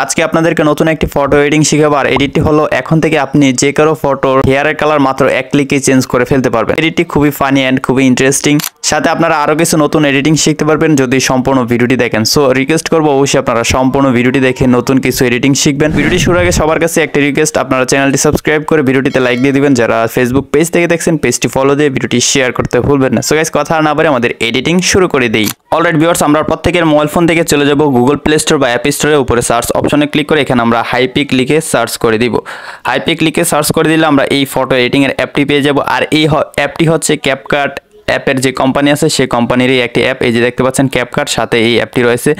আজকে আপনাদেরকে নতুন একটি ফটো এডিটিং শিখাবো। আর এডিটটি হলো এখন থেকে আপনি যে কারো ফটোর হেয়ারের কালার মাত্র এক ক্লিকে চেঞ্জ করে ফেলতে পারবেন। এডিটটি খুবই ফানি অ্যান্ড খুবই ইন্টারেস্টিং, সাথে আপনারা আরো কিছু নতুন এডিটিং শিখতে পারবেন যদি সম্পূর্ণ ভিডিওটি দেখেন। সো রিকোয়েস্ট করবো অবশ্যই আপনারা সম্পূর্ণ ভিডিওটি দেখে নতুন কিছু এডিটিং শিখবেন। ভিডিওটি শুরু আগে সবার কাছে একটা রিকোয়েস্ট, আপনারা চ্যানেলটি সাবস্ক্রাইব করে ভিডিওটিতে লাইক দিয়ে দিবেন। যারা ফেসবুক পেজ থেকে দেখছেন পেজটি ফলো দিয়ে ভিডিওটি শেয়ার করতে ভুলবেন না। সো গাইস কথা না বলে আমাদের এডিটিং শুরু করে দেই। অলরাইট ভিউয়ার্স, আমরা প্রত্যেকের মোবাইল ফোন থেকে চলে যাব গুগল প্লে স্টোর বা অ্যাপ স্টোরের উপরে সার্চ অপশনে ক্লিক করে এখানে আমরা হাইপিক লিখে সার্চ করে দিব। হাইপিক লিখে সার্চ করে দিলে আমরা এই ফটো এডিটিং এর অ্যাপটি পেয়ে যাব। আর এই অ্যাপটি হচ্ছে ক্যাপকাট অ্যাপের যে কোম্পানি আছে সেই কোম্পানিরই একটি অ্যাপ। এই যে দেখতে পাচ্ছেন ক্যাপকাট, সাথে এই অ্যাপটি রয়েছে।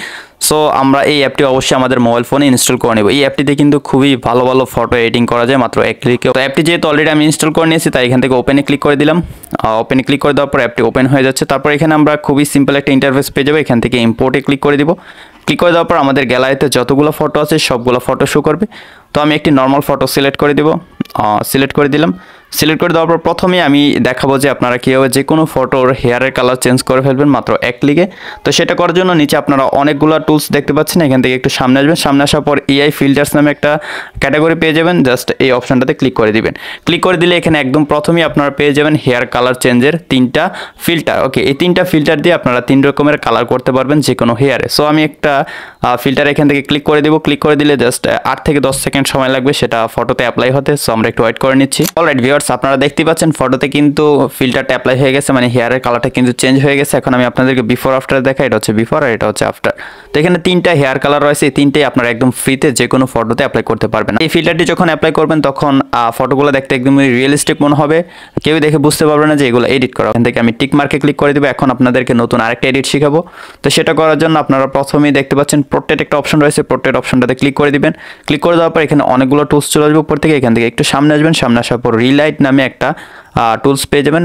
সো আমরা এই অ্যাপটি অবশ্যই আমাদের মোবাইল ফোনে ইনস্টল করে নেব। এই অ্যাপটিতে কিন্তু খুবই ভালো ভালো ফটো এডিটিং করা যায় মাত্র এক ক্লিকে। তো অ্যাপটি যেহেতু অলরেডি আমি ইনস্টল করে নিয়েছি তাই এখান থেকে ওপেনে ক্লিক করে দিলাম। ওপেনে ক্লিক করে দেওয়ার পর অ্যাপটি ওপেন হয়ে যাচ্ছে। তারপর এখানে আমরা খুবই সিম্পল একটা ইন্টারফেস পেয়ে যাবো। এখান থেকে ইম্পোর্টে ক্লিক করে দিব। ক্লিক করে দেওয়ার পর আমাদের গ্যালারিতে যতগুলো ফটো আছে সবগুলো ফটো শো করবে। তো আমি একটি নর্মাল ফটো সিলেক্ট করে দিব। সিলেক্ট করে দিলাম। সিলেক্ট করে দেওয়ার পর প্রথমে আমি দেখাবো যে আপনারা কীভাবে যে কোনো ফটোর হেয়ারের কালার চেঞ্জ করে ফেলবেন মাত্র এক ক্লিকে। তো সেটা করার জন্য নিচে আপনারা অনেকগুলো টুলস দেখতে পাচ্ছেন। এখান থেকে একটু সামনে আসবেন। সামনে আসার পর এআই ফিল্টার্স নামে একটা ক্যাটাগরি পেয়ে যাবেন। জাস্ট এই অপশনটাতে ক্লিক করে দিবেন। ক্লিক করে দিলে এখানে একদম প্রথমেই আপনারা পেয়ে যাবেন হেয়ার কালার চেঞ্জের 3টা ফিল্টার। ওকে, এই 3টা ফিল্টার দিয়ে আপনারা 3 রকমের কালার করতে পারবেন যে কোনো হেয়ারে। সো আমি একটা ফিল্টার এখান থেকে ক্লিক করে দিব। ক্লিক করে দিলে জাস্ট 8 থেকে 10 সেকেন্ড সময় লাগবে সেটা ফটোতে অ্যাপ্লাই হতে। সো আমরা একটু ওয়েট করে নিচ্ছি। অলরাইট ভিউয়ার্স, আপনারা দেখতে পাচ্ছেন ফটোতে কিন্তু ফিল্টারটা অ্যাপ্লাই হয়ে গেছে, মানে হেয়ারের কালারটা কিন্তু চেঞ্জ হয়ে গেছে। এখন আমি আপনাদেরকে বিফোর আফটার দেখাই। এটা হচ্ছে বিফোর আর এটা হচ্ছে আফটার। তো এখানে 3টা হেয়ার কালার রয়েছে। এই 3টাই আপনারা একদম ফ্রিতে যে কোনো ফটোতে অ্যাপ্লাই করতে পারবেন। এই ফিল্টারটি যখন অ্যাপ্লাই করবেন তখন ফটোগুলো দেখতে একদমই রিয়েলিস্টিক মনে হবে। কেউ দেখে বুঝতে পারবে না যে এগুলো এডিট করা। এখান থেকে আমি টিক মার্কে ক্লিক করে দেবো। এখন আপনাদেরকে নতুন আরেকটা এডিট শিখাবো। তো সেটা করার জন্য আপনারা প্রথমেই দেখতে পাচ্ছেন পোর্ট্রেট একটা অপশন রয়েছে। পোর্ট্রেট অপশনটাতে ক্লিক করে দিবেন। ক্লিক করে দেওয়ার পর এখানে অনেকগুলো টুলস চলে আসবে উপর থেকে। এখান থেকে একটু সামনে আসবেন। সামনে আসার পর রিলাইট নামে একটা টুলস পেয়ে যাবেন।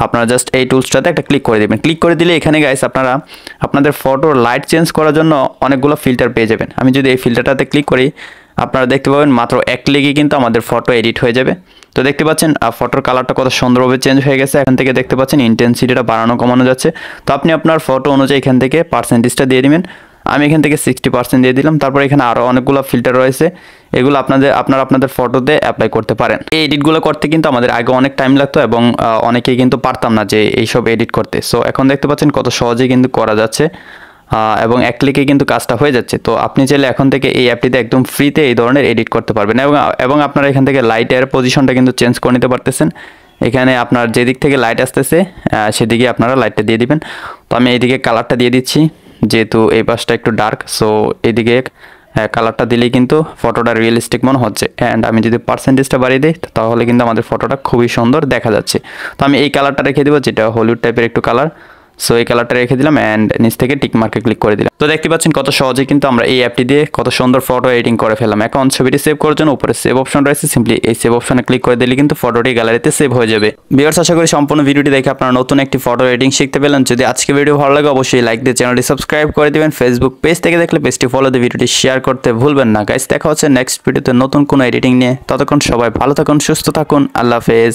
আপনারা জাস্ট এই টুলসটাতে একটা ক্লিক করে দেবেন। ক্লিক করে দিলে এখানে গাইস আপনারা আপনাদের ফটোর লাইট চেঞ্জ করার জন্য অনেকগুলো ফিল্টার পেয়ে যাবেন। আমি যদি এই ফিল্টারটাতে ক্লিক করি আপনারা দেখতে পাবেন মাত্র এক ক্লিকে কিন্তু আমাদের ফটো এডিট হয়ে যাবে। তো দেখতে পাচ্ছেন ফটোর কালারটা কত সুন্দরভাবে চেঞ্জ হয়ে গেছে। এখান থেকে দেখতে পাচ্ছেন ইন্টেন্সিটিটা বাড়ানো কমানো যাচ্ছে। তো আপনি আপনার ফটো অনুযায়ী এখান থেকে পার্সেন্টেজটা দিয়ে দিবেন। আমি এখান থেকে 60% দিয়ে দিলাম। তারপর এখানে আরও অনেকগুলো ফিল্টার রয়েছে, এগুলো আপনারা আপনাদের ফটোতে অ্যাপ্লাই করতে পারেন। এই এডিটগুলো করতে কিন্তু আমাদের আগে অনেক টাইম লাগতো এবং অনেকেই কিন্তু পারতাম না যে এইসব এডিট করতে। সো এখন দেখতে পাচ্ছেন কত সহজেই কিন্তু করা যাচ্ছে এবং এক ক্লিকে কিন্তু কাজটা হয়ে যাচ্ছে। তো আপনি চাইলে এখন থেকে এই অ্যাপটিতে একদম ফ্রিতে এই ধরনের এডিট করতে পারবেন এবং আপনারা এখান থেকে লাইটের পজিশনটা কিন্তু চেঞ্জ করে নিতে পারতেছেন। এখানে আপনার যেদিক থেকে লাইট আসতেছে সেদিকে আপনারা লাইটটা দিয়ে দিবেন। তো আমি এইদিকে কালারটা দিয়ে দিচ্ছি, যেহেতু এই পাশটা একটু ডার্ক। সো এইদিকে কালারটা দিলেই কিন্তু ফটোটা রিয়েলিস্টিক মনে হচ্ছে। অ্যান্ড আমি যদি পার্সেন্টেজটা বাড়িয়ে দিই তাহলে কিন্তু আমাদের ফটোটা খুবই সুন্দর দেখা যাচ্ছে। তো আমি এই কালারটা রেখে দেবো, যেটা হলুদ টাইপের একটু কালার। সো এই কালারটা রেখে দিলাম অ্যান্ড নিচ থেকে টিক মার্কে ক্লিক করে দিলাম। তো দেখতে পাচ্ছেন কত সহজে কিন্তু আমরা এই অ্যাপটি দিয়ে কত সুন্দর ফটো এডিটিং করে ফেললাম। এখন ছবিটি সেভ করার জন্য উপরে সেভ অপশন রয়েছে। সিম্পলি এই সেভ অপশনে ক্লিক করে দিলে কিন্তু ফটোটি গ্যালারিতে সেভ হয়ে যাবে। ভিউয়ার্স, আশা করি সম্পূর্ণ ভিডিওটি দেখে আপনারা নতুন একটি ফটো এডিটিং শিখতে পেলেন। যদি আজকে ভিডিও ভালো লাগে অবশ্যই লাইক দিয়ে চ্যানেলটি সাবস্ক্রাইব করে দিবেন। ফেসবুক পেজ থেকে দেখলে পেজটি ফলো দিয়ে ভিডিওটি শেয়ার করতে ভুলবেন না। গাইস, দেখা হচ্ছে নেক্সট ভিডিওতে নতুন কোনো এডিটিং নিয়ে। ততক্ষণ সবাই ভালো থাকুন, সুস্থ থাকুন। আল্লাহ হাফেজ।